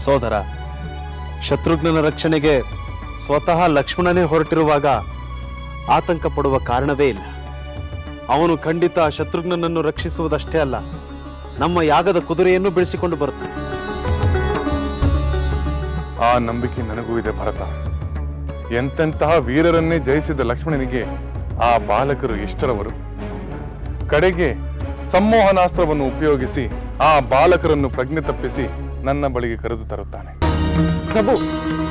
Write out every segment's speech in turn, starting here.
ಸೋದರ, ಶತ್ರುಘ್ನನ ರಕ್ಷಣೆಗೆ ಸ್ವತಃ ಲಕ್ಷ್ಮಣನೇ ಹೊರಟಿರುವಾಗ ಆತಂಕ ಪಡುವ ಕಾರಣವೇ ಇಲ್ಲ. ಅವನು ಖಂಡಿತ ಶತ್ರುಘ್ನನನ್ನು ರಕ್ಷಿಸುವುದಷ್ಟೇ ಅಲ್ಲ, ನಮ್ಮ ಯಾಗದ ಕುದುರೆಯನ್ನು ಬೆಳೆಸಿಕೊಂಡು ಬರುತ್ತಾನೆ. ಆ ನಂಬಿಕೆ ನನಗೂ ಇದೆ ಭರತ. ಎಂತೆಂತಹ ವೀರರನ್ನೇ ಜಯಿಸಿದ ಲಕ್ಷ್ಮಣನಿಗೆ ಆ ಬಾಲಕರು ಎಷ್ಟರವರು. ಕಡೆಗೆ ಸಂಮೋಹನಾಸ್ತ್ರವನ್ನು ಉಪಯೋಗಿಸಿ ಆ ಬಾಲಕರನ್ನು ಪ್ರಜ್ಞೆ ತಪ್ಪಿಸಿ ನನ್ನ ಬಳಿಗೆ ಕರೆದು ತರುತ್ತಾನೆ. ಪ್ರಭು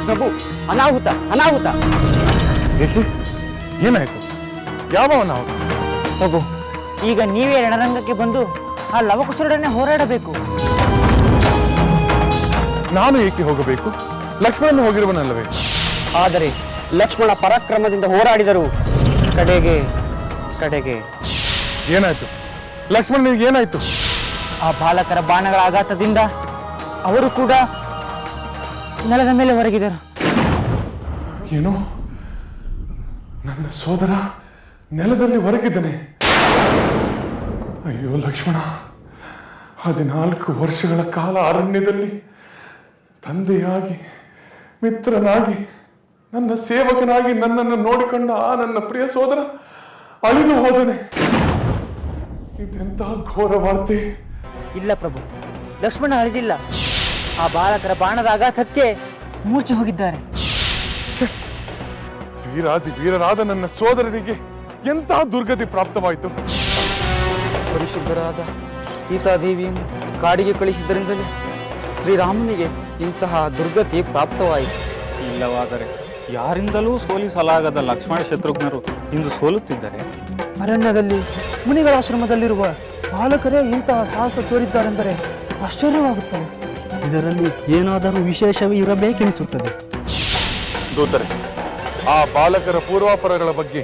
ಪ್ರಭು, ಅನಾಹುತ ಅನಾಹುತ. ಏಕೆ? ಏನಾಯ್ತು? ಯಾವ ಅನಾಹುತ? ಪ್ರಭು, ಈಗ ನೀವೇ ರಣರಂಗಕ್ಕೆ ಬಂದು ಆ ಲವಕುಶರೊಡನೆ ಹೋರಾಡಬೇಕು. ನಾನು ಏಕೆ ಹೋಗಬೇಕು? ಲಕ್ಷ್ಮಣನು ಹೋಗಿರುವನಲ್ಲವೇ? ಆದರೆ ಲಕ್ಷ್ಮಣ ಪರಾಕ್ರಮದಿಂದ ಹೋರಾಡಿದರು. ಕಡೆಗೆ ಏನಾಯ್ತು? ಲಕ್ಷ್ಮಣನಿಗೆ ಏನಾಯ್ತು? ಆ ಬಾಲಕರ ಬಾಣಗಳ ಆಘಾತದಿಂದ ಅವರು ಕೂಡ ನೆಲದ ಮೇಲೆ ಹೊರಗಿದರು. ಏನು? ನನ್ನ ಸೋದರ ನೆಲದಲ್ಲಿ ಹೊರಗಿದ್ದಾನೆ? ಅಯ್ಯೋ ಲಕ್ಷ್ಮಣ, 14 ವರ್ಷಗಳ ಕಾಲ ಅರಣ್ಯದಲ್ಲಿ ತಂದೆಯಾಗಿ, ಮಿತ್ರನಾಗಿ, ನನ್ನ ಸೇವಕನಾಗಿ ನನ್ನನ್ನು ನೋಡಿಕೊಂಡ ಆ ನನ್ನ ಪ್ರಿಯ ಸೋದರ ಅಳಿದು ಹೋದನೆ. ಇದೆಂತಹ ಘೋರ ವಾರ್ತೆ. ಇಲ್ಲ ಪ್ರಭು, ಲಕ್ಷ್ಮಣ ಅಳಿದಿಲ್ಲ. ಆ ಬಾಲಕರ ಬಾಣದ ಆಘಾತಕ್ಕೆ ಮೂರ್ಛೆ ಹೋಗಿದ್ದಾರೆ. ವೀರಾದಿ ವೀರರಾದ ನನ್ನ ಸೋದರರಿಗೆ ಎಂತಹ ದುರ್ಗತಿ ಪ್ರಾಪ್ತವಾಯಿತು. ಪರಿಶುದ್ಧರಾದ ಸೀತಾದೇವಿಯನ್ನು ಕಾಡಿಗೆ ಕಳಿಸಿದ್ದರಿಂದಲೇ ಶ್ರೀರಾಮನಿಗೆ ಇಂತಹ ದುರ್ಗತಿ ಪ್ರಾಪ್ತವಾಯಿತು. ಇಲ್ಲವಾದರೆ ಯಾರಿಂದಲೂ ಸೋಲಿಸಲಾಗದ ಲಕ್ಷ್ಮಣ ಶತ್ರುಘ್ನರು ಇಂದು ಸೋಲುತ್ತಿದ್ದಾರೆ. ಅರಣ್ಯದಲ್ಲಿ ಮುನಿಗಳ ಆಶ್ರಮದಲ್ಲಿರುವ ಬಾಲಕರೇ ಇಂತಹ ಸಾಹಸ ತೋರಿದ್ದಾರೆಂದರೆ ಆಶ್ಚರ್ಯವಾಗುತ್ತದೆ. ಇದರಲ್ಲಿ ಏನಾದರೂ ವಿಶೇಷವೇ ಇರಬೇಕೆನಿಸುತ್ತದೆ. ದೂತರೆ, ಆ ಬಾಲಕರ ಪೂರ್ವಾಪರಗಳ ಬಗ್ಗೆ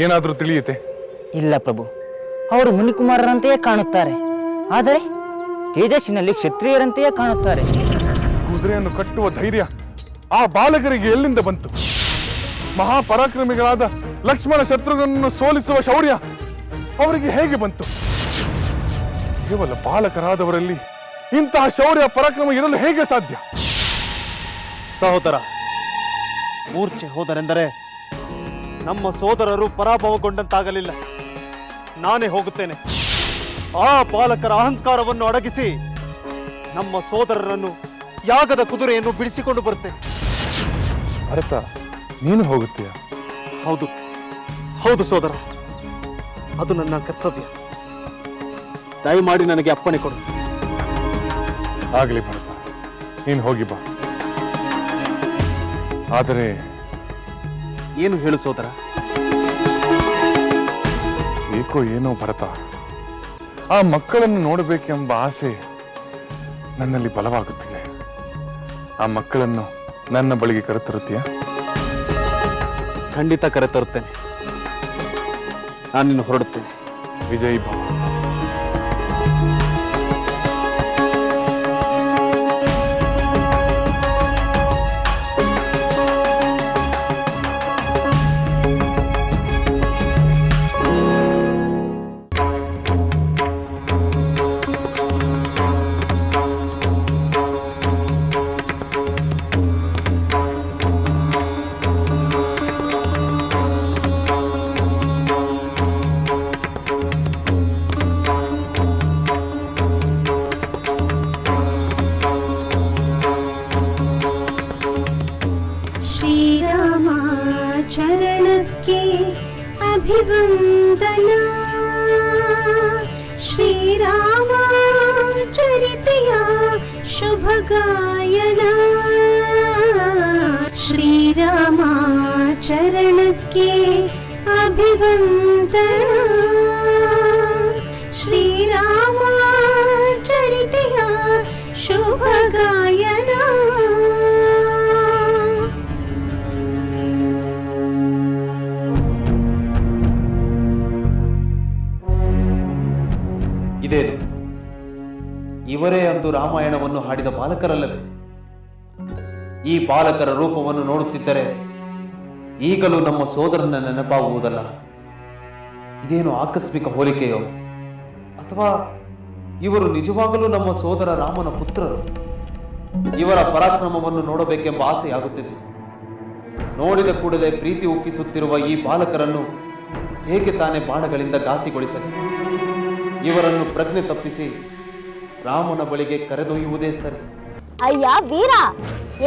ಏನಾದರೂ ತಿಳಿಯುತ್ತೆ? ಇಲ್ಲ ಪ್ರಭು, ಅವರು ಮುನಿಕುಮಾರರಂತೆಯೇ ಕಾಣುತ್ತಾರೆ. ಆದರೆ ತೇಜಸ್ಸಿನಲ್ಲಿ ಕ್ಷತ್ರಿಯರಂತೆಯೇ ಕಾಣುತ್ತಾರೆ. ಕುದುರೆಯನ್ನು ಕಟ್ಟುವ ಧೈರ್ಯ ಆ ಬಾಲಕರಿಗೆ ಎಲ್ಲಿಂದ ಬಂತು? ಮಹಾಪರಾಕ್ರಮಿಗಳಾದ ಲಕ್ಷ್ಮಣ ಶತ್ರುಘ್ನನ್ನು ಸೋಲಿಸುವ ಶೌರ್ಯ ಅವರಿಗೆ ಹೇಗೆ ಬಂತು? ಕೇವಲ ಬಾಲಕರಾದವರಲ್ಲಿ ಇಂತಹ ಶೌರ್ಯ ಪರಾಕ್ರಮ ಇರಲು ಹೇಗೆ ಸಾಧ್ಯ? ಸಹೋದರ, ಮೂರ್ಛೆ ಹೋದರೆಂದರೆ ನಮ್ಮ ಸೋದರರು ಪರಾಭವಗೊಂಡಂತಾಗಲಿಲ್ಲ. ನಾನೇ ಹೋಗುತ್ತೇನೆ. ಆ ಬಾಲಕರ ಅಹಂಕಾರವನ್ನು ಅಡಗಿಸಿ ನಮ್ಮ ಸೋದರರನ್ನು, ಯಾಗದ ಕುದುರೆಯನ್ನು ಬಿಡಿಸಿಕೊಂಡು ಬರುತ್ತೇನೆ. ಭರತ, ನೀನು ಹೋಗುತ್ತೀಯ? ಹೌದು ಹೌದು ಸೋದರ, ಅದು ನನ್ನ ಕರ್ತವ್ಯ. ದಯಮಾಡಿ ನನಗೆ ಅಪ್ಪಣೆ ಕೊಡು. ಆಗಲಿ ಭರತ, ನೀನು ಹೋಗಿ ಬಾ. ಆದರೆ ಏನು ಹೇಳು ಸೋದರ? ಏಕೋ ಏನೋ ಭರತ, ಆ ಮಕ್ಕಳನ್ನು ನೋಡಬೇಕೆಂಬ ಆಸೆ ನನ್ನಲ್ಲಿ ಬಲವಾಗುತ್ತಿದೆ. ಆ ಮಕ್ಕಳನ್ನು ನನ್ನ ಬಳಿಗೆ ಕರೆತರುತ್ತೀಯ? ಖಂಡಿತ ಕರೆತರುತ್ತೇನೆ. ನಾನಿನ್ನು ಹೊರಡುತ್ತೇನೆ. ವಿಜಯ್ ಭವ. चरणಕ್ಕೆ ಅಭಿವಂದನ. ಶ್ರೀರಾಮ ಚರಿತೆಯ ಶುಭಗಾಯನ. ಶ್ರೀರಾಮ ಚರಣಕ್ಕೆ ಅಭಿವಂದನ. ಶ್ರೀರಾಮ ಚರಿತೆಯ ಶುಭಗಾಯನ. ಇದೇನು? ಇವರೇ ಅಂದು ರಾಮಾಯಣವನ್ನು ಹಾಡಿದ ಬಾಲಕರಲ್ಲವೇ? ಈ ಬಾಲಕರ ರೂಪವನ್ನು ನೋಡುತ್ತಿದ್ದರೆ ಈಗಲೂ ನಮ್ಮ ಸೋದರನ ನೆನಪಾಗುವುದಲ್ಲ. ಇದೇನು ಆಕಸ್ಮಿಕ ಹೋಲಿಕೆಯೋ, ಅಥವಾ ಇವರು ನಿಜವಾಗಲೂ ನಮ್ಮ ಸೋದರ ರಾಮನ ಪುತ್ರರು? ಇವರ ಪರಾಕ್ರಮವನ್ನು ನೋಡಬೇಕೆಂಬ ಆಸೆಯಾಗುತ್ತಿದೆ. ನೋಡಿದ ಕೂಡಲೇ ಪ್ರೀತಿ ಉಕ್ಕಿಸುತ್ತಿರುವ ಈ ಬಾಲಕರನ್ನು ಹೇಗೆ ತಾನೇ ಬಾಣಗಳಿಂದ ಘಾಸಿಗೊಳಿಸಲಿ? ಇವರನ್ನು ಪ್ರಜ್ಞೆ ತಪ್ಪಿಸಿ ರಾಮನ ಬಳಿಗೆ ಕರೆದೊಯ್ಯುವುದೇ ಸರಿ. ಅಯ್ಯ ವೀರ,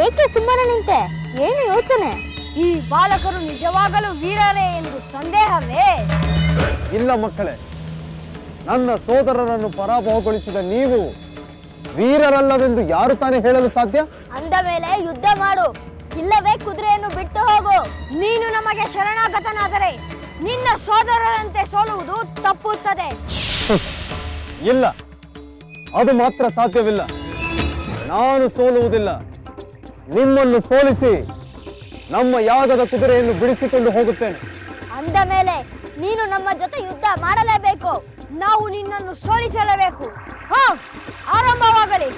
ಏಕೆ ಸುಮ್ಮನೆ ನಿಂತೆ? ಏನು ಯೋಚನೆ? ಈ ಬಾಲಕರು ನಿಜವಾಗಲೂ ವೀರರೇ ಎಂದು ಸಂದೇಹವೇ? ಇಲ್ಲ ಮಕ್ಕಳೇ, ನನ್ನ ಸೋದರರನ್ನು ಪರಾಭವಗೊಳಿಸಿದ ನೀವು ವೀರರಲ್ಲವೆಂದು ಯಾರು ತಾನೇ ಹೇಳಲು ಸಾಧ್ಯ? ಅಂದ ಮೇಲೆ ಯುದ್ಧ ಮಾಡು, ಇಲ್ಲವೇ ಕುದುರೆಯನ್ನು ಬಿಟ್ಟು ಹೋಗು. ನೀನು ನಮಗೆ ಶರಣಾಗತನಾದರೆ ನಿನ್ನ ಸೋದರರಂತೆ ಸೋಲುವುದು ತಪ್ಪುತ್ತದೆ. ಇಲ್ಲ, ಅದು ಮಾತ್ರ ಸಾಧ್ಯವಿಲ್ಲ. ನಾನು ಸೋಲುವುದಿಲ್ಲ. ನಿಮ್ಮನ್ನು ಸೋಲಿಸಿ ನಮ್ಮ ಯಾಗದ ಕುದುರೆಯನ್ನು ಬಿಡಿಸಿಕೊಂಡು ಹೋಗುತ್ತೇನೆ. ಅಂದ ಮೇಲೆ ನೀನು ನಮ್ಮ ಜೊತೆ ಯುದ್ಧ ಮಾಡಲೇಬೇಕು. ನಾವು ನಿನ್ನನ್ನು ಸೋಲಿಸಲೇಬೇಕು. ಹಾ, ಆರಂಭವಾಗಲಿ.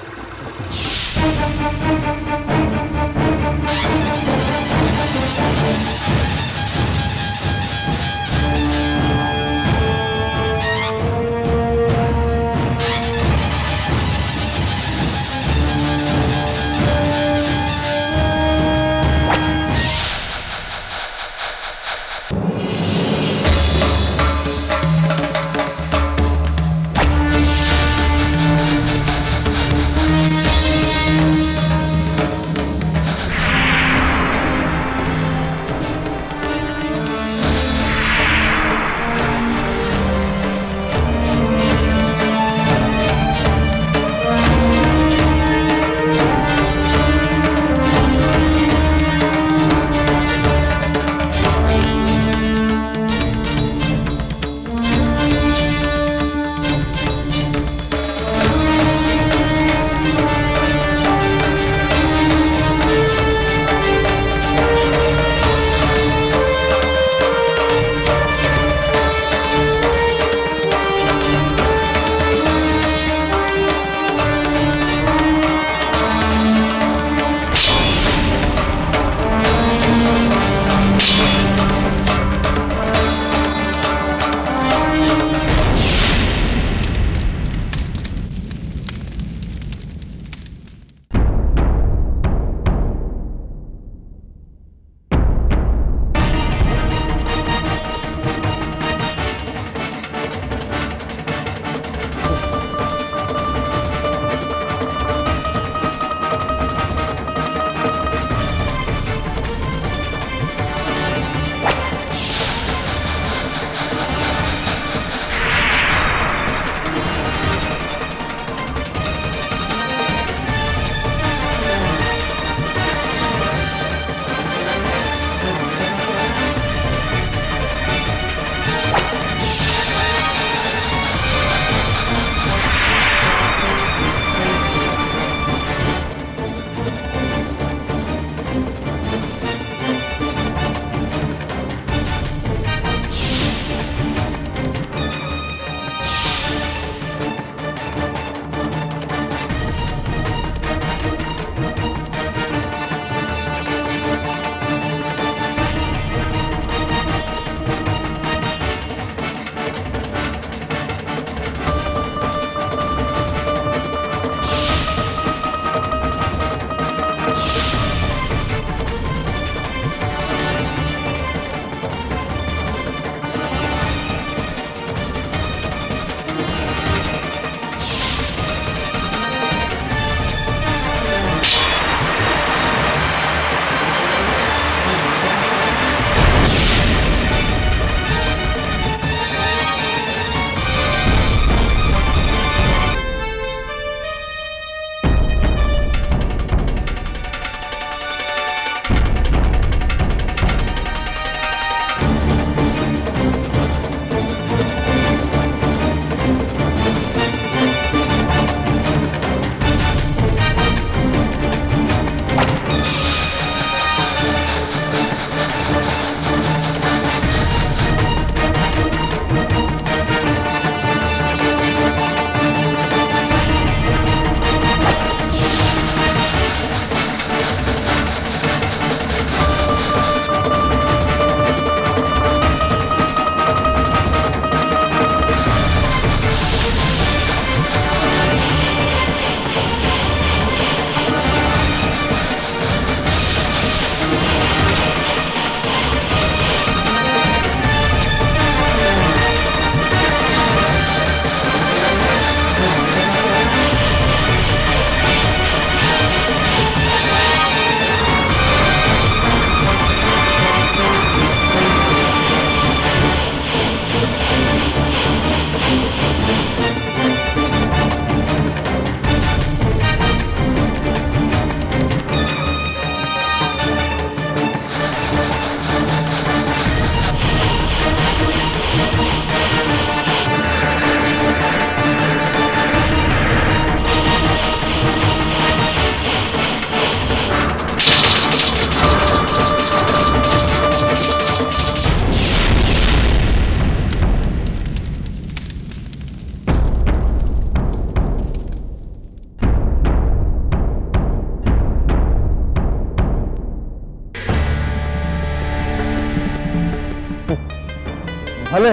ಭಲೆ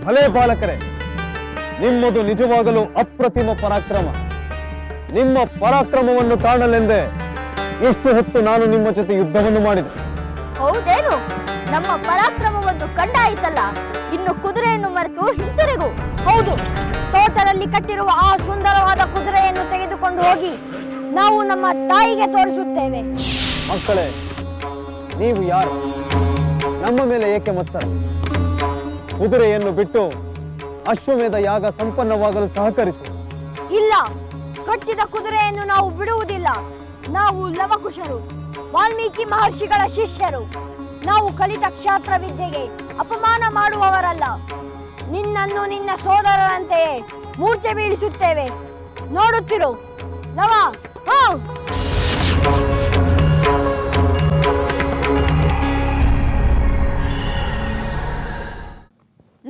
ಭಲೆ ಬಾಲಕರೇ, ನಿಮ್ಮದು ನಿಜವಾಗಲೂ ಅಪ್ರತಿಮ ಪರಾಕ್ರಮ. ನಿಮ್ಮ ಪರಾಕ್ರಮವನ್ನು ಕಾಣಲೆಂದೇ ಎಷ್ಟು ಹೊತ್ತು ನಾನು ನಿಮ್ಮ ಜೊತೆ ಯುದ್ಧವನ್ನು ಮಾಡಿದೆ. ಹೌದೇನು? ನಮ್ಮ ಪರಾಕ್ರಮವನ್ನು ಕಂಡಾಯಿತಲ್ಲ, ಇನ್ನು ಕುದುರೆಯನ್ನು ಮರೆತು ಹಿಂತಿರುಗು. ಹೌದು, ತೋಟದಲ್ಲಿ ಕಟ್ಟಿರುವ ಆ ಸುಂದರವಾದ ಕುದುರೆಯನ್ನು ತೆಗೆದುಕೊಂಡು ಹೋಗಿ ನಾವು ನಮ್ಮ ತಾಯಿಗೆ ತೋರಿಸುತ್ತೇವೆ. ಮಕ್ಕಳೇ, ನೀವು ಯಾರು? ನಮ್ಮ ಮೇಲೆ ಏಕೆ ಮತ್ಸರ? ಕುದುರೆಯನ್ನು ಬಿಟ್ಟು ಅಶ್ವಮೇಧ ಯಾಗ ಸಂಪನ್ನವಾಗಲು ಸಹಕರಿಸಿ. ಇಲ್ಲ, ಕಟ್ಟಿದ ಕುದುರೆಯನ್ನು ನಾವು ಬಿಡುವುದಿಲ್ಲ. ನಾವು ಲವಕುಶರು, ವಾಲ್ಮೀಕಿ ಮಹರ್ಷಿಗಳ ಶಿಷ್ಯರು. ನಾವು ಕಲಿತ ಕ್ಷಾತ್ರ ವಿದ್ಯೆಗೆ ಅಪಮಾನ ಮಾಡುವವರಲ್ಲ. ನಿನ್ನನ್ನು ನಿನ್ನ ಸೋದರರಂತೆಯೇ ಮೂರ್ಛೆ ಬೀಳಿಸುತ್ತೇವೆ. ನೋಡುತ್ತಿರು ಲವ.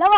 ಲವ.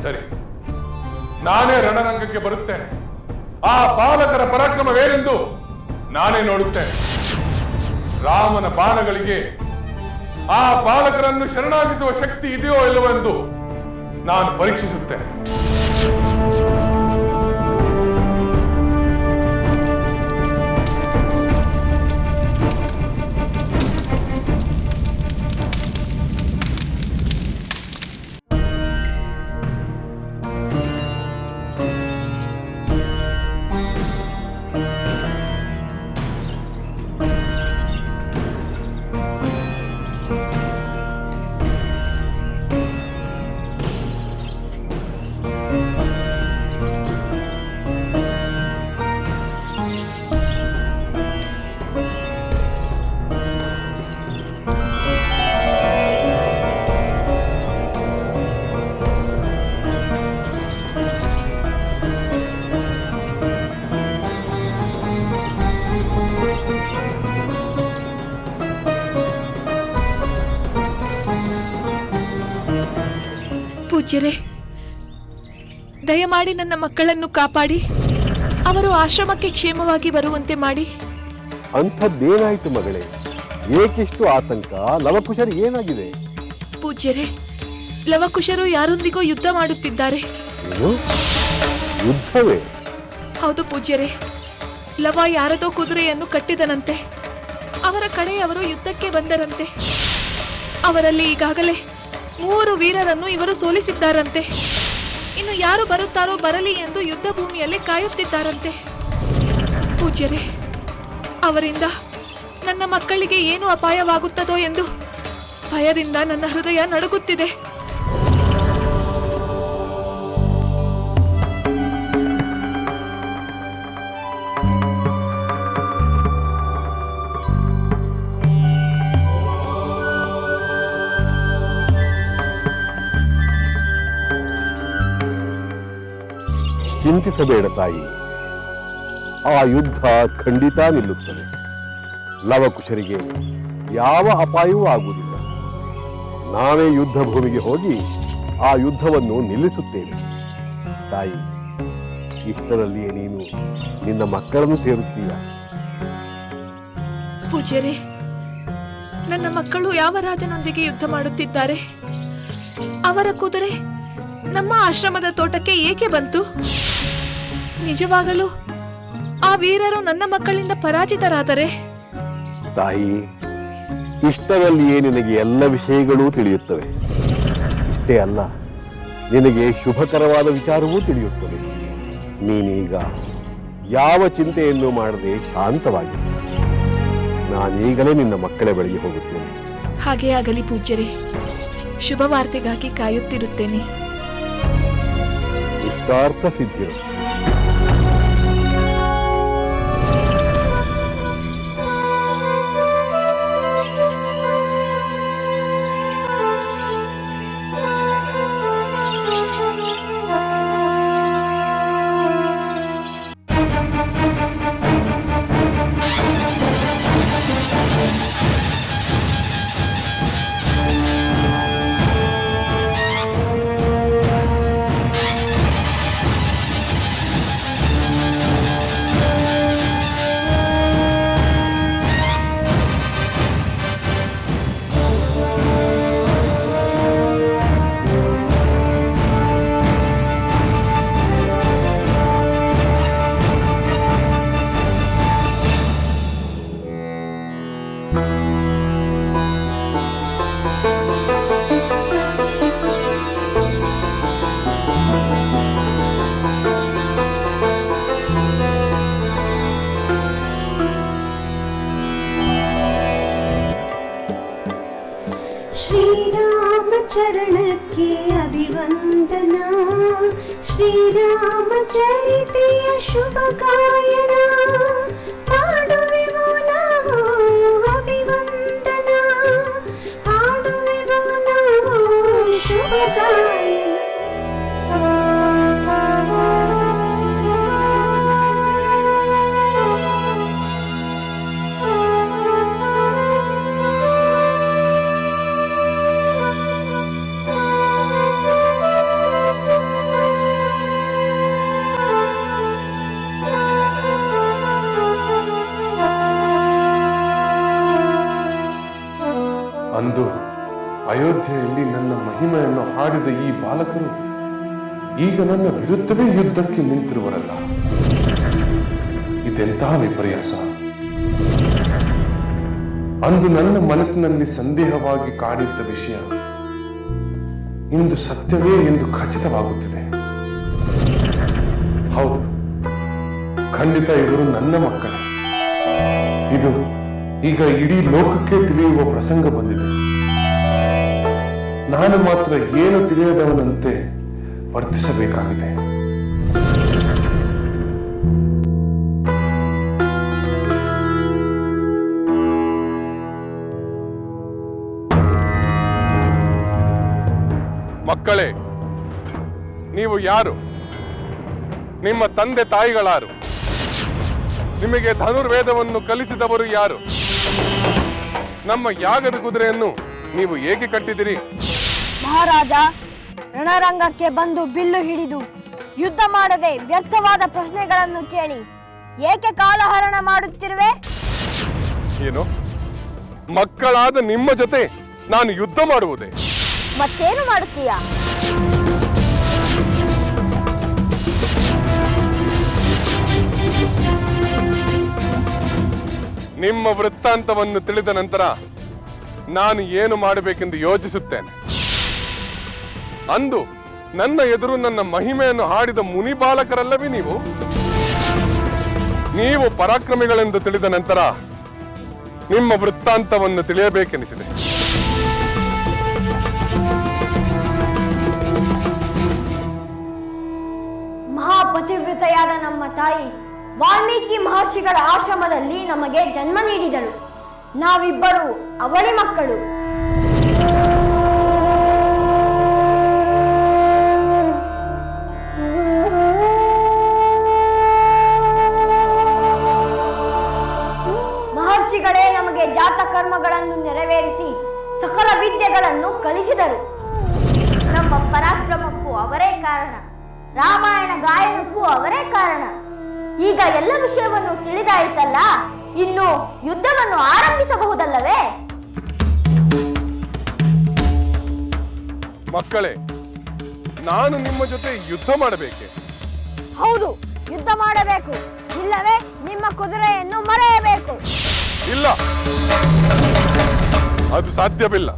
ಸರಿ, ನಾನೇ ರಣರಂಗಕ್ಕೆ ಬರುತ್ತೇನೆ. ಆ ಬಾಲಕರ ಪರಾಕ್ರಮವೇನೆಂದು ನಾನೇ ನೋಡುತ್ತೇನೆ. ರಾಮನ ಬಾಣಗಳಿಗೆ ಆ ಬಾಲಕರನ್ನು ಶರಣಾಗಿಸುವ ಶಕ್ತಿ ಇದೆಯೋ ಇಲ್ಲವೋ ಎಂದು ನಾನು ಪರೀಕ್ಷಿಸುತ್ತೇನೆ. ಪೂಜ್ಯರೇ, ದಯಮಾಡಿ ನನ್ನ ಮಕ್ಕಳನ್ನು ಕಾಪಾಡಿ ಅವರು ಆಶ್ರಮಕ್ಕೆ ಕ್ಷೇಮವಾಗಿ ಬರುವಂತೆ ಮಾಡಿ. ಅಂಥದ್ದೇನಾಯ್ತು ಮಗಳೇ? ಏಕಿಷ್ಟು ಆತಂಕ? ಲವಕುಶರು ಏನಾಗಿದೆ? ಪೂಜ್ಯರೇ, ಲವಕುಶರು ಯಾರೊಂದಿಗೂ ಯುದ್ಧ ಮಾಡುತ್ತಿದ್ದಾರೆ. ಏನು? ಯುದ್ಧವೇ? ಹೌದು ಪೂಜ್ಯರೇ, ಲವ ಯಾರದೋ ಕುದುರೆಯನ್ನು ಕಟ್ಟಿದನಂತೆ. ಅವರ ಕಡೆಯವರು ಯುದ್ಧಕ್ಕೆ ಬಂದರಂತೆ. ಅವರಲ್ಲಿ ಈಗಾಗಲೇ 3 ವೀರರನ್ನು ಇವರು ಸೋಲಿಸಿದ್ದಾರಂತೆ. ಇನ್ನು ಯಾರು ಬರುತ್ತಾರೋ ಬರಲಿ ಎಂದು ಯುದ್ಧ ಭೂಮಿಯಲ್ಲಿ ಕಾಯುತ್ತಿದ್ದಾರಂತೆ. ಪೂಜ್ಯರೇ, ಅವರಿಂದ ನನ್ನ ಮಕ್ಕಳಿಗೆ ಏನು ಅಪಾಯವಾಗುತ್ತದೋ ಎಂದು ಭಯದಿಂದ ನನ್ನ ಹೃದಯ ನಡುಗುತ್ತಿದೆ. ಚಿಂತಿಸಬೇಡ ತಾಯಿ, ಆ ಯುದ್ಧ ಖಂಡಿತ ನಿಲ್ಲುತ್ತದೆ. ಲವಕುಶರಿಗೆ ಯಾವ ಅಪಾಯವೂ ಆಗುವುದಿಲ್ಲ. ನಾವೇ ಯುದ್ಧ ಭೂಮಿಗೆ ಹೋಗಿ ಆ ಯುದ್ಧವನ್ನು ನಿಲ್ಲಿಸುತ್ತೇವೆ. ತಾಯಿ, ಇಷ್ಟರಲ್ಲಿಯೇ ನೀನು ನಿನ್ನ ಮಕ್ಕಳನ್ನು ಸೇರುತ್ತೀಯ. ಪೂಜ್ಯರೇ, ನನ್ನ ಮಕ್ಕಳು ಯಾವ ರಾಜನೊಂದಿಗೆ ಯುದ್ಧ ಮಾಡುತ್ತಿದ್ದಾರೆ? ಅವರ ಕುದುರೆ ನಮ್ಮ ಆಶ್ರಮದ ತೋಟಕ್ಕೆ ಏಕೆ ಬಂತು? ನಿಜವಾಗಲೂ ಆ ವೀರರು ನನ್ನ ಮಕ್ಕಳಿಂದ ಪರಾಜಿತರಾದರೆ? ತಾಯಿ, ಇಷ್ಟರಲ್ಲಿಯೇ ನಿನಗೆ ಎಲ್ಲ ವಿಷಯಗಳೂ ತಿಳಿಯುತ್ತವೆ. ಇಷ್ಟೇ ಅಲ್ಲ, ನಿನಗೆ ಶುಭಕರವಾದ ವಿಚಾರವೂ ತಿಳಿಯುತ್ತದೆ. ನೀನೀಗ ಯಾವ ಚಿಂತೆಯನ್ನು ಮಾಡದೆ ಶಾಂತವಾಗಿ, ನಾನೀಗಲೇ ನಿನ್ನ ಮಕ್ಕಳ ಬಳಿಗೆ ಹೋಗುತ್ತೇನೆ. ಹಾಗೇ ಆಗಲಿ ಪೂಜ್ಯರೇ, ಶುಭ ವಾರ್ತೆಗಾಗಿ ಕಾಯುತ್ತಿರುತ್ತೇನೆ. ಇಷ್ಟಾರ್ಥ ಸಿದ್ಧಿರು. ಚರಣಕ್ಕೆ ಅಭಿವಂದನ, ಶ್ರೀರಾಮಚರಿತೆಯ ಶುಭ ಗಾಯನ ಮಾಡುವೆವು ನಾವು ಅಭಿವಂದನ, ಹಾಡುವೆವು ನಾವು ಶುಭ ಗಾಯನ. ಅಯೋಧ್ಯೆಯಲ್ಲಿ ನನ್ನ ಮಹಿಮೆಯನ್ನು ಹಾಡಿದ ಈ ಬಾಲಕರು ಈಗ ನನ್ನ ವಿರುದ್ಧವೇ ಯುದ್ಧಕ್ಕೆ ನಿಂತಿರುವರಲ್ಲ. ಇದೆಂತಹ ವಿಪರ್ಯಾಸ! ಅಂದು ನನ್ನ ಮನಸ್ಸಿನಲ್ಲಿ ಸಂದೇಹವಾಗಿ ಕಾಡಿದ್ದ ವಿಷಯ ಇಂದು ಸತ್ಯವೇ ಎಂದು ಖಚಿತವಾಗುತ್ತಿದೆ. ಹೌದು, ಖಂಡಿತ ಇವರು ನನ್ನ ಮಕ್ಕಳೇ. ಇದು ಈಗ ಇಡೀ ಲೋಕಕ್ಕೆ ತಿಳಿಯುವ ಪ್ರಸಂಗ ಬಂದಿದೆ. ನಾನು ಮಾತ್ರ ಏನು ತಿಳಿಯದವನಂತೆ ವರ್ತಿಸಬೇಕಾಗಿದೆ. ಮಕ್ಕಳೇ, ನೀವು ಯಾರು? ನಿಮ್ಮ ತಂದೆ ತಾಯಿಗಳಾರು? ನಿಮಗೆ ಧನುರ್ವೇದವನ್ನು ಕಲಿಸಿದವರು ಯಾರು? ನಮ್ಮ ಯಾಗದ ಕುದುರೆಯನ್ನು ನೀವು ಏಕೆ ಕಟ್ಟಿದಿರಿ? ಮಹಾರಾಜ, ರಣರಂಗಕ್ಕೆ ಬಂದು ಬಿಲ್ಲು ಹಿಡಿದು ಯುದ್ಧ ಮಾಡದೆ ವ್ಯರ್ಥವಾದ ಪ್ರಶ್ನೆಗಳನ್ನು ಕೇಳಿ ಏಕೆ ಕಾಲಹರಣ ಮಾಡುತ್ತಿರುವೆ? ಏನು, ಮಕ್ಕಳಾದ ನಿಮ್ಮ ಜೊತೆ ನಾನು ಯುದ್ಧ ಮಾಡುವುದೇ? ಮತ್ತೇನು ಮಾಡುತ್ತೀಯ? ನಿಮ್ಮ ವೃತ್ತಾಂತವನ್ನು ತಿಳಿದ ನಂತರ ನಾನು ಏನು ಮಾಡಬೇಕೆಂದು ಯೋಚಿಸುತ್ತೇನೆ. ಅಂದು ನನ್ನ ಎದುರು ನನ್ನ ಮಹಿಮೆಯನ್ನು ಹಾಡಿದ ಮುನಿ ಬಾಲಕರಲ್ಲವೇ ನೀವು? ನೀವು ಪರಾಕ್ರಮಿಗಳೆಂದು ತಿಳಿದ ನಂತರ ನಿಮ್ಮ ವೃತ್ತಾಂತವನ್ನು ತಿಳಿಯಬೇಕೆನಿಸಿದೆ. ಮಹಾಪತಿವ್ರತೆಯಾದ ನಮ್ಮ ತಾಯಿ ವಾಲ್ಮೀಕಿ ಮಹರ್ಷಿಗಳ ಆಶ್ರಮದಲ್ಲಿ ನಮಗೆ ಜನ್ಮ ನೀಡಿದಳು. ನಾವಿಬ್ಬರು ಅವಳಿ ಮಕ್ಕಳು. ಮಹರ್ಷಿಗಳೇ ನಮಗೆ ಜಾತ ಕರ್ಮಗಳನ್ನು ನೆರವೇರಿಸಿ ಸಕಲ ವಿದ್ಯೆಗಳನ್ನು ಕಲಿಸಿದರು. ನಮ್ಮ ಪರಾಕ್ರಮಕ್ಕೂ ಅವರೇ ಕಾರಣ, ರಾಮಾಯಣ ಗಾಯನಕ್ಕೂ ಅವರೇ ಕಾರಣ. ಈಗ ಎಲ್ಲ ವಿಷಯವನ್ನು ತಿಳಿದಾಯಿತಲ್ಲ, ಇನ್ನು ಯುದ್ಧವನ್ನು ಆರಂಭಿಸಬಹುದಲ್ಲವೇ? ಮಕ್ಕಳೇ, ನಾನು ನಿಮ್ಮ ಜೊತೆ ಯುದ್ಧ ಮಾಡಬೇಕೆ? ಹೌದು, ಯುದ್ಧ ಮಾಡಬೇಕು. ಇಲ್ಲವೇ ನಿಮ್ಮ ಕುದುರೆಯನ್ನು ಮರೆಯಬೇಕು. ಇಲ್ಲ, ಅದು ಸಾಧ್ಯವಿಲ್ಲ.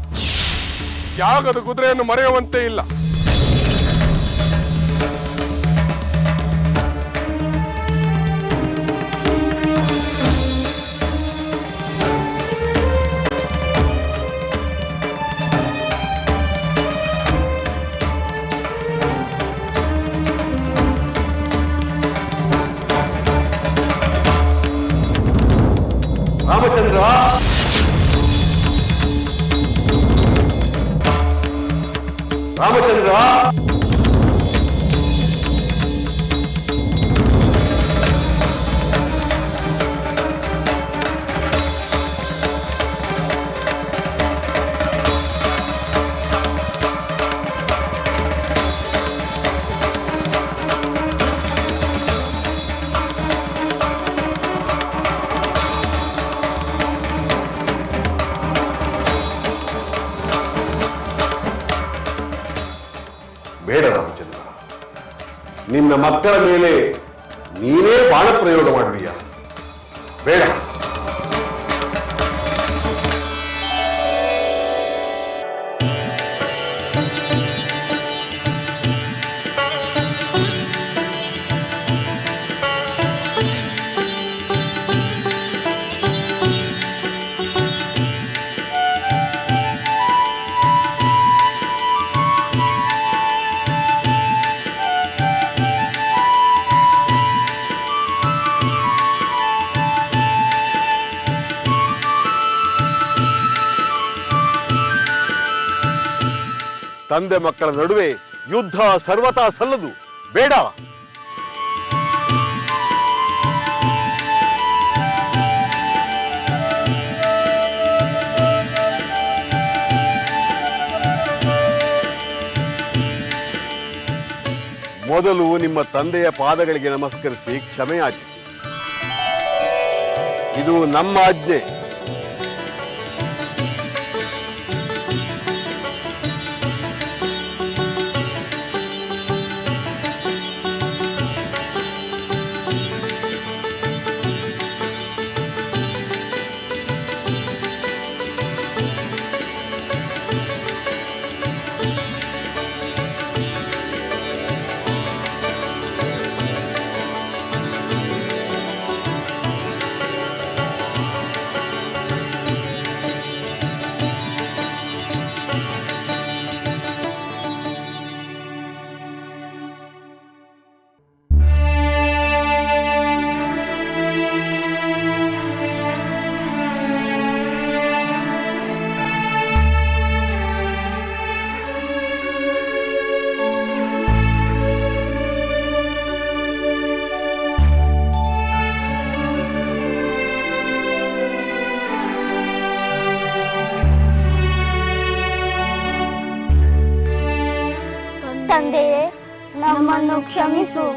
ಯಾಗದ ಕುದುರೆಯನ್ನು ಮರೆಯುವಂತೆ ಇಲ್ಲ. ರಾಮಚಂದ್ರ, ರಾಮಚಂದ್ರ, ಬೇಡ ರಾಮಚಂದ್ರ, ನಿನ್ನ ಮಕ್ಕಳ ಮೇಲೆ ನೀನೇ ಬಾಣ ಪ್ರಯೋಗ ಮಾಡುವಿಯಾ? ಬೇಡ. ತಂದೆ ಮಕ್ಕಳ ನಡುವೆ ಯುದ್ಧ ಸರ್ವತಾ ಸಲ್ಲದು. ಬೇಡ. ಮೊದಲು ನಿಮ್ಮ ತಂದೆಯ ಪಾದಗಳಿಗೆ ನಮಸ್ಕರಿಸಿ ಕ್ಷಮೆಯಾಚಿಸಿ. ಇದು ನಮ್ಮ ಆಜ್ಞೆ. ನಮ್ಮನ್ನು ಕ್ಷಮಿಸು.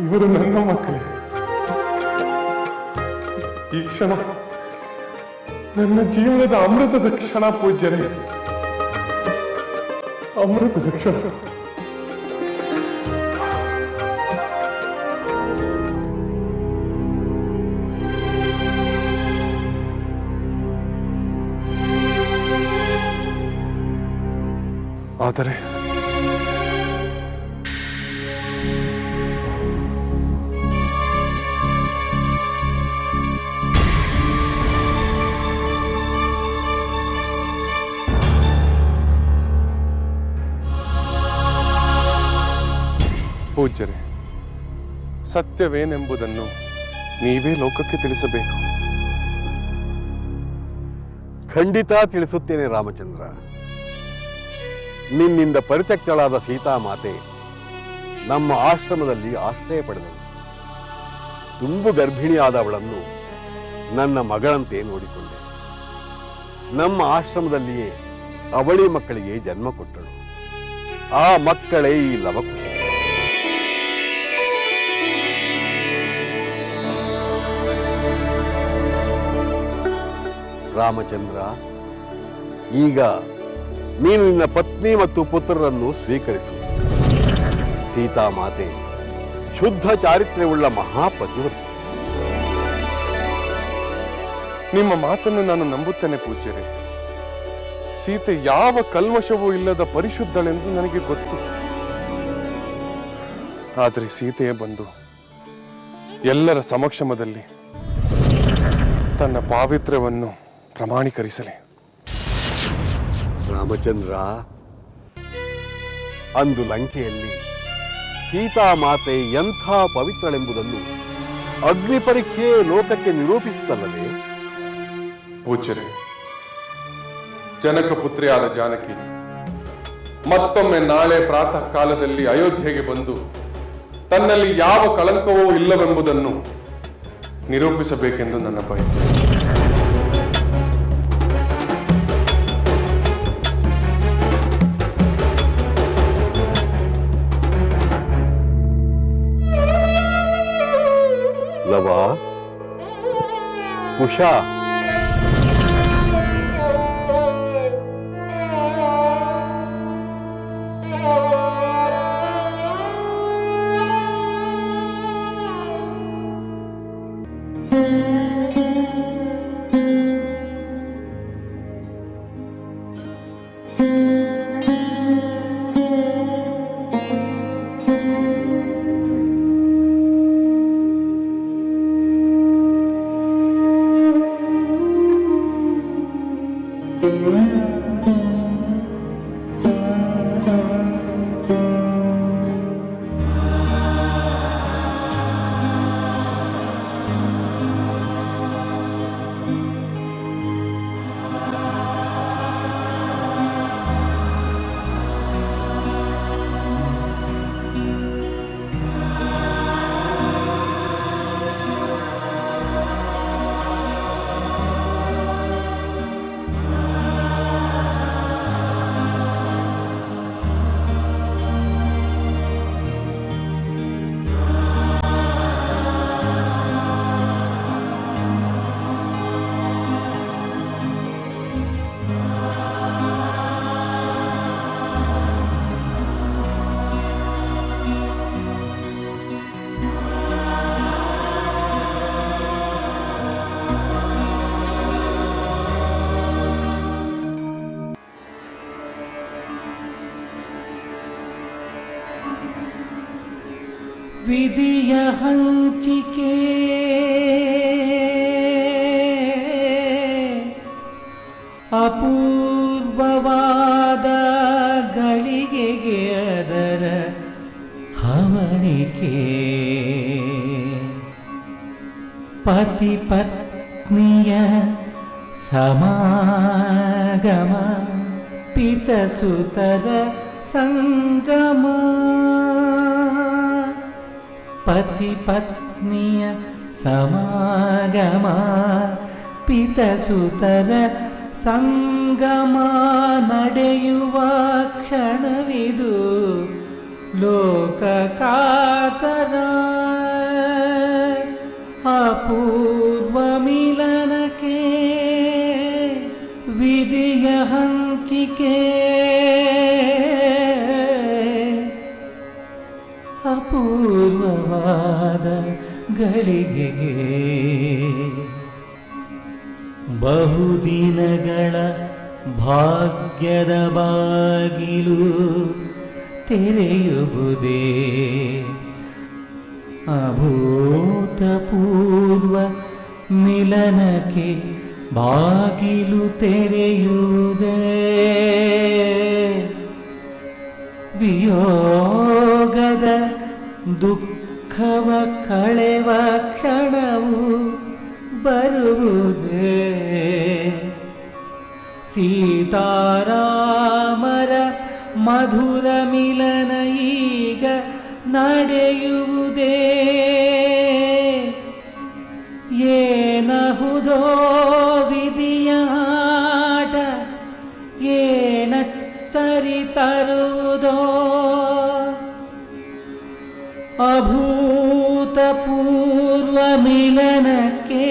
ಇವರು ನನ್ನ ಮಕ್ಕಳೇ. ಈ ಕ್ಷಣ ನನ್ನ ಜೀವನದ ಅಮೃತದ ಕ್ಷಣ ಪೂಜ್ಯರೇ, ಅಮೃತದ ಕ್ಷಣ. ಆದರೆ ಪೂಜ್ಯರೇ, ಸತ್ಯವೇನೆಂಬುದನ್ನು ನೀವೇ ಲೋಕಕ್ಕೆ ತಿಳಿಸಬೇಕು. ಖಂಡಿತ ತಿಳಿಸುತ್ತೇನೆ ರಾಮಚಂದ್ರ. ನಿನ್ನಿಂದ ಪರಿತ್ಯಕ್ತಳಾದ ಸೀತಾಮಾತೆ ನಮ್ಮ ಆಶ್ರಮದಲ್ಲಿ ಆಶ್ರಯ ಪಡೆದಳು. ತುಂಬು ಗರ್ಭಿಣಿಯಾದವಳನ್ನು ನನ್ನ ಮಗಳಂತೆ ನೋಡಿಕೊಂಡೆ. ನಮ್ಮ ಆಶ್ರಮದಲ್ಲಿಯೇ ಅವಳಿ ಮಕ್ಕಳಿಗೆ ಜನ್ಮ ಕೊಟ್ಟಳು. ಆ ಮಕ್ಕಳೇ ಈ ಲವಕುಶ. ರಾಮಚಂದ್ರ, ಈಗ ನೀನು ನಿನ್ನ ಪತ್ನಿ ಮತ್ತು ಪುತ್ರರನ್ನು ಸ್ವೀಕರಿಸು. ಸೀತಾಮಾತೆ ಶುದ್ಧ ಚಾರಿತ್ರ್ಯವುಳ್ಳ ಮಹಾಪತಿವ್ರತೆ. ನಿಮ್ಮ ಮಾತನ್ನು ನಾನು ನಂಬುತ್ತೇನೆ ಪೂಜ್ಯರೇ. ಸೀತೆ ಯಾವ ಕಲ್ಮಶವೂ ಇಲ್ಲದ ಪರಿಶುದ್ಧಳೆಂದು ನನಗೆ ಗೊತ್ತು. ಆದರೆ ಸೀತೆಯೇ ಬಂದು ಎಲ್ಲರ ಸಮಕ್ಷಮದಲ್ಲಿ ತನ್ನ ಪಾವಿತ್ರ್ಯವನ್ನು ಪ್ರಮಾಣೀಕರಿಸಲಿ. ರಾಮಚಂದ್ರ, ಅಂದು ಲಂಕೆಯಲ್ಲಿ ಸೀತಾಮಾತೆ ಎಂಥ ಪವಿತ್ರಳೆಂಬುದನ್ನು ಅಗ್ನಿ ಪರೀಕ್ಷೆ ಲೋಕಕ್ಕೆ ನಿರೂಪಿಸುತ್ತಲ್ಲವೇ? ಪೂಜ್ಯರೇ, ಜನಕ ಪುತ್ರಿಯಾದ ಜಾನಕಿ ಮತ್ತೊಮ್ಮೆ ನಾಳೆ ಪ್ರಾತಃ ಕಾಲದಲ್ಲಿ ಅಯೋಧ್ಯೆಗೆ ಬಂದು ತನ್ನಲ್ಲಿ ಯಾವ ಕಳಂಕವೂ ಇಲ್ಲವೆಂಬುದನ್ನು ನಿರೂಪಿಸಬೇಕೆಂದು ನನ್ನ ಬಯಕೆ. ಲವ, ಉಷಾ, ವಿಧಿಯ ಹಂಚಿಕೆ ಅಪೂರ್ವವಾಗಿದೆ. ಕಾಣಿಕೆ ಪತಿ ಪತ್ನಿಯ ಸಮಾಗಮ ಪಿತಸುತರ ಸಂಗಮ ಪತಿ ಪತ್ನಿಯ ಸಮಾಗಮ ಪಿತಸುತರ ಸಂಗಮ ನಡೆಯುವ ಕ್ಷಣವಿದು ಲೋಕಕಾತರ ಅಪೂರ್ವ ಮಿಲನಕ್ಕೆ ವಿಧಿಯ ಹಂಚಿಕೆ ಅಪೂರ್ವವಾದ ಗಳಿಗೆಗೆ ಬಹುದಿನಗಳ ಭಾಗ್ಯದ ಬಾಗಿಲು ತೆರೆಯುವುದೇ ಅಭೂತಪೂರ್ವ ಮಿಲನಕ್ಕೆ ಬಾಗಿಲು ತೆರೆಯುವುದೇ ವಿಯೋಗದ ದುಃಖವ ಕಳೆವ ಕ್ಷಣವು ಬರುವುದೇ ಸೀತಾರಾಮರ ಮಧುರ ಮಿಲನ ಈಗ ನಡೆಯುವುದೇ ಏನಹುದೋ ವಿಧಿಯಾಟ ಏನಚ್ಚರಿ ತರುವುದೋ ಅಭೂತಪೂರ್ವ ಮಿಲನಕ್ಕೆ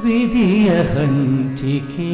ವಿಧಿಯ ಹಂಚಿಕೆ